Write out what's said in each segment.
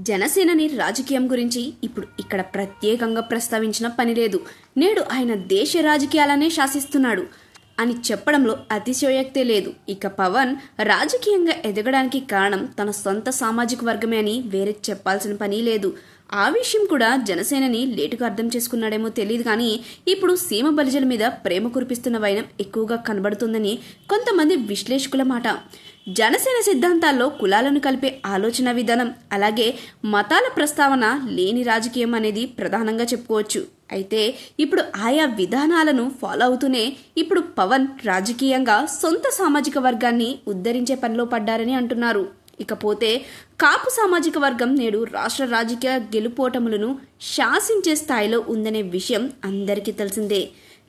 జనసేనని రాజకీయం గురించి ఇప్పుడు ఇక్కడ ప్రత్యేకంగా ప్రస్తావించిన పని లేదు. నేడు ఆయన దేశ రాజకీయాలనే శాసిస్తున్నాడు అని చెప్పడంలో అతిశయోక్తే లేదు. ఇక పవన్ రాజకీయంగా ఎదగడానికి కారణం తన సొంత సామాజిక వర్గమే అని వేరే చెప్పాల్సిన పని లేదు. ఆ విషయం కూడా జనసేనని లేటుగా అర్థం చేసుకున్నాడేమో తెలియదు, కానీ ఇప్పుడు సీమ బలిజల మీద ప్రేమ కురిపిస్తున్న వైనం ఎక్కువగా కనబడుతుందని కొంతమంది విశ్లేషకుల మాట. జనసేన సిద్ధాంతాల్లో కులాలను కలిపే ఆలోచన విధానం, అలాగే మతాల ప్రస్తావన లేని రాజకీయం అనేది ప్రధానంగా చెప్పుకోవచ్చు. అయితే ఇప్పుడు ఆయా విధానాలను ఫాలో అవుతూనే ఇప్పుడు పవన్ రాజకీయంగా సొంత సామాజిక వర్గాన్ని ఉద్ధరించే పనిలో పడ్డారని అంటున్నారు. ఇకపోతే కాపు సామాజిక వర్గం నేడు రాష్ట్ర రాజకీయ గెలుపోటములను శాసించే స్థాయిలో ఉందనే విషయం అందరికీ తెలిసిందే.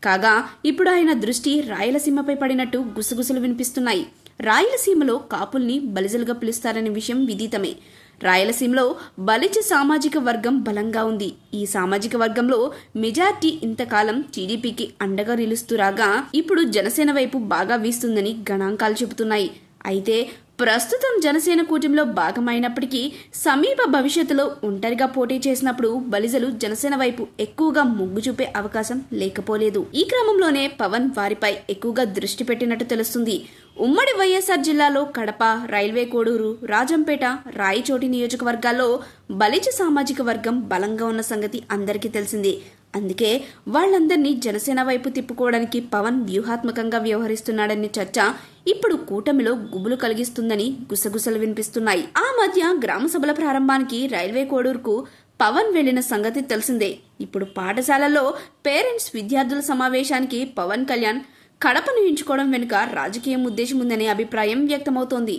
కాగా ఇప్పుడు ఆయన దృష్టి రాయలసీమపై పడినట్టు గుసగుసలు వినిపిస్తున్నాయి. రాయలసీమలో కాపుల్ని బలిజలుగా పిలుస్తారనే విషయం విదితమే. రాయలసీమలో బలిజ సామాజిక వర్గం బలంగా ఉంది. ఈ సామాజిక వర్గంలో మెజార్టీ ఇంతకాలం టీడీపీకి అండగా నిలుస్తూ రాగా ఇప్పుడు జనసేన వైపు బాగా వీస్తుందని గణాంకాలు చెబుతున్నాయి. అయితే ప్రస్తుతం జనసేన కూటమిలో భాగమైనప్పటికీ సమీప భవిష్యత్తులో ఒంటరిగా పోటీ చేసినప్పుడు బలిజలు జనసేన వైపు ఎక్కువగా మొగ్గు చూపే అవకాశం లేకపోలేదు. ఈ క్రమంలోనే పవన్ వారిపై ఎక్కువగా దృష్టి పెట్టినట్టు తెలుస్తుంది. ఉమ్మడి వైఎస్ఆర్ జిల్లాలో కడప, రైల్వే కోడూరు, రాజంపేట, రాయచోటి నియోజకవర్గాల్లో బలిజ సామాజిక వర్గం బలంగా ఉన్న సంగతి అందరికీ తెలిసిందే. అందుకే వాళ్ళందరినీ జనసేన వైపు తిప్పుకోవడానికి పవన్ వ్యూహాత్మకంగా వ్యవహరిస్తున్నాడనే చర్చ ఇప్పుడు కూటమిలో గుబులు కలిగిస్తుందని గుసగుసలు వినిపిస్తున్నాయి. ఆ మధ్య గ్రామ సభల ప్రారంభానికి రైల్వే కోడూరుకు పవన్ వెళ్లిన సంగతి తెలిసిందే. ఇప్పుడు పాఠశాలల్లో పేరెంట్స్ విద్యార్థుల సమావేశానికి పవన్ కళ్యాణ్ కడపను ఎంచుకోవడం వెనుక రాజకీయం ఉద్దేశం ఉందనే అభిప్రాయం వ్యక్తమవుతోంది.